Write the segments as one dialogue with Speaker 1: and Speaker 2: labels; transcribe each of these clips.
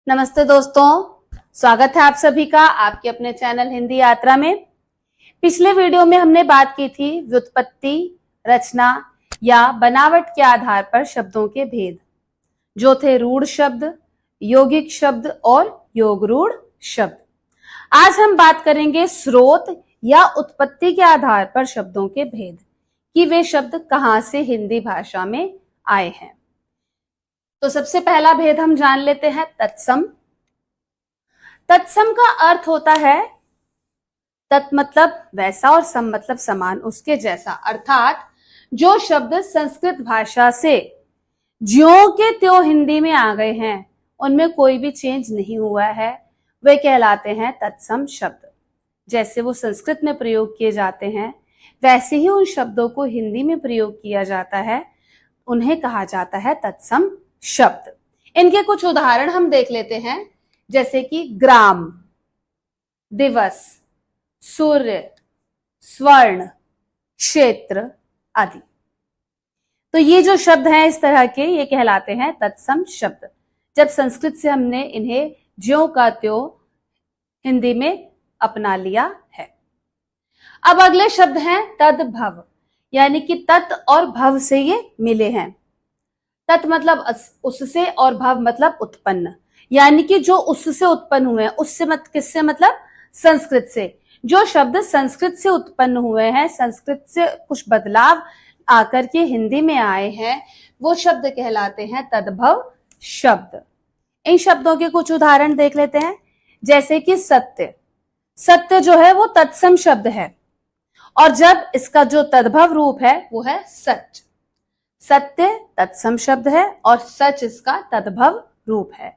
Speaker 1: नमस्ते दोस्तों, स्वागत है आप सभी का आपके अपने चैनल हिंदी यात्रा में। पिछले वीडियो में हमने बात की थी व्युत्पत्ति, रचना या बनावट के आधार पर शब्दों के भेद, जो थे रूढ़ शब्द, यौगिक शब्द और योगरूढ़ शब्द। आज हम बात करेंगे स्रोत या उत्पत्ति के आधार पर शब्दों के भेद, कि वे शब्द कहां से हिंदी भाषा में आए हैं। तो सबसे पहला भेद हम जान लेते हैं तत्सम। तत्सम का अर्थ होता है तत् मतलब वैसा और सम मतलब समान, उसके जैसा, अर्थात जो शब्द संस्कृत भाषा से ज्यों के त्यों हिंदी में आ गए हैं, उनमें कोई भी चेंज नहीं हुआ है, वे कहलाते हैं तत्सम शब्द। जैसे वो संस्कृत में प्रयोग किए जाते हैं, वैसे ही उन शब्दों को हिंदी में प्रयोग किया जाता है, उन्हें कहा जाता है तत्सम शब्द। इनके कुछ उदाहरण हम देख लेते हैं, जैसे कि ग्राम, दिवस, सूर्य, स्वर्ण, क्षेत्र आदि। तो ये जो शब्द हैं इस तरह के, ये कहलाते हैं तत्सम शब्द, जब संस्कृत से हमने इन्हें ज्यों का त्यों हिंदी में अपना लिया है। अब अगले शब्द हैं तद्भव, यानी कि तत् और भव से ये मिले हैं। तत् मतलब उससे और भव मतलब उत्पन्न, यानी कि जो उससे उत्पन्न हुए हैं, उससे किससे मतलब संस्कृत से। जो शब्द संस्कृत से उत्पन्न हुए हैं, संस्कृत से कुछ बदलाव आकर के हिंदी में आए हैं, वो शब्द कहलाते हैं तद्भव शब्द। इन शब्दों के कुछ उदाहरण देख लेते हैं, जैसे कि सत्य। सत्य जो है वो तत्सम शब्द है, और जब इसका जो तद्भव रूप है वो है सच। सत्य तत्सम शब्द है और सच इसका तद्भव रूप है।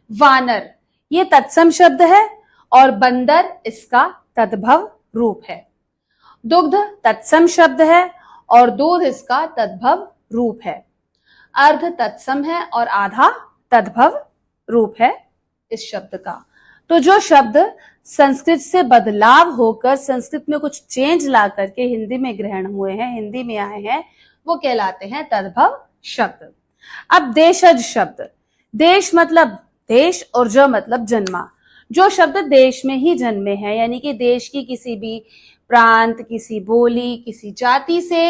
Speaker 1: वानर ये तत्सम शब्द है और बंदर इसका तद्भव रूप है। दुग्ध तत्सम शब्द है और दूध इसका तद्भव रूप है। अर्ध तत्सम है और आधा तद्भव रूप है इस शब्द का। तो जो शब्द संस्कृत से बदलाव होकर संस्कृत में कुछ चेंज ला करके हिंदी में ग्रहण हुए हैं, हिंदी में आए हैं, वो कहलाते हैं तद्भव शब्द। अब देशज शब्द। देश मतलब देश और ज मतलब जन्मा। जो शब्द देश में ही जन्मे हैं, यानी कि देश की किसी भी प्रांत, किसी बोली, किसी जाति से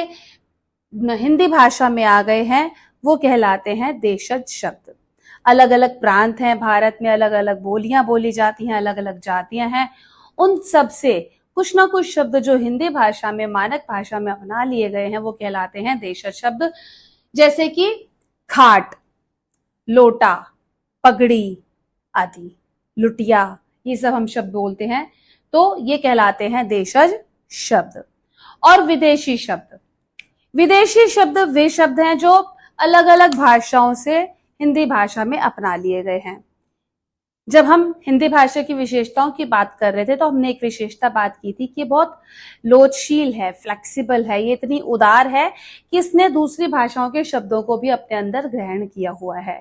Speaker 1: हिंदी भाषा में आ गए हैं, वो कहलाते हैं देशज शब्द। अलग अलग प्रांत हैं भारत में, अलग अलग बोलियां बोली जाती हैं, अलग अलग जातियां हैं, उन सब से कुछ ना कुछ शब्द जो हिंदी भाषा में, मानक भाषा में अपना लिए गए हैं, वो कहलाते हैं देशज शब्द। जैसे कि खाट, लोटा, पगड़ी आदि, लुटिया, ये सब हम शब्द बोलते हैं, तो ये कहलाते हैं देशज शब्द। और विदेशी शब्द। विदेशी शब्द वे शब्द हैं जो अलग अलग भाषाओं से हिंदी भाषा में अपना लिए गए हैं। जब हम हिंदी भाषा की विशेषताओं की बात कर रहे थे, तो हमने एक विशेषता बात की थी कि बहुत लोचशील है, फ्लेक्सिबल है, ये इतनी उदार है कि इसने दूसरी भाषाओं के शब्दों को भी अपने अंदर ग्रहण किया हुआ है।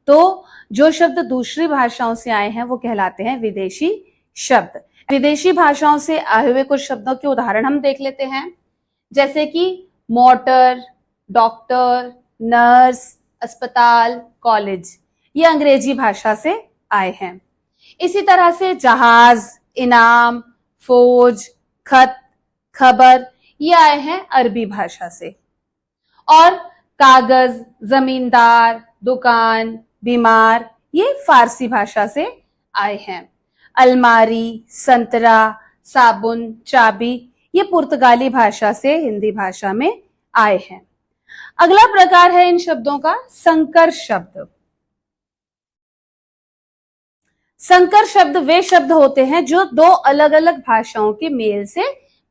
Speaker 1: तो जो शब्द दूसरी भाषाओं से आए हैं वो कहलाते हैं विदेशी शब्द। विदेशी भाषाओं से आए हुए कुछ शब्दों के उदाहरण हम देख लेते हैं, जैसे कि मोटर, डॉक्टर, नर्स, अस्पताल, कॉलेज, ये अंग्रेजी भाषा से आए हैं। इसी तरह से जहाज, इनाम, फौज, खत, खबर, ये आए हैं अरबी भाषा से। और कागज, जमींदार, दुकान, बीमार, ये फारसी भाषा से आए हैं। अलमारी, संतरा, साबुन, चाबी, ये पुर्तगाली भाषा से हिंदी भाषा में आए हैं। अगला प्रकार है इन शब्दों का संकर शब्द। संकर शब्द वे शब्द होते हैं जो दो अलग अलग भाषाओं के मेल से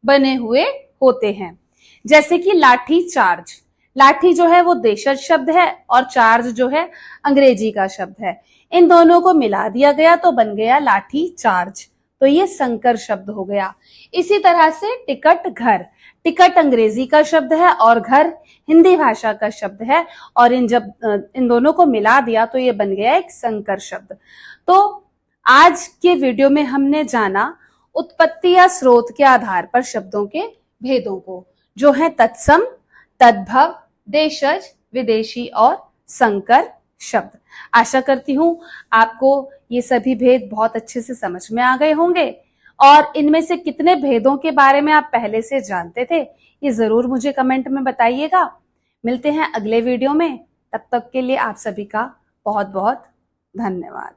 Speaker 1: बने हुए होते हैं। जैसे कि लाठी चार्ज। लाठी जो है वो देशज शब्द है और चार्ज जो है अंग्रेजी का शब्द है। इन दोनों को मिला दिया गया तो बन गया लाठी चार्ज, तो ये संकर शब्द हो गया। इसी तरह से टिकट घर। टिकट अंग्रेजी का शब्द है और घर हिंदी भाषा का शब्द है, और इन दोनों को मिला दिया तो ये बन गया एक संकर शब्द। तो आज के वीडियो में हमने जाना उत्पत्ति या स्रोत के आधार पर शब्दों के भेदों को, जो है तत्सम, तद्भव, देशज, विदेशी और संकर शब्द। आशा करती हूं आपको ये सभी भेद बहुत अच्छे से समझ में आ गए होंगे और इनमें से कितने भेदों के बारे में आप पहले से जानते थे ये जरूर मुझे कमेंट में बताइएगा। मिलते हैं अगले वीडियो में, तब तक के लिए आप सभी का बहुत बहुत धन्यवाद।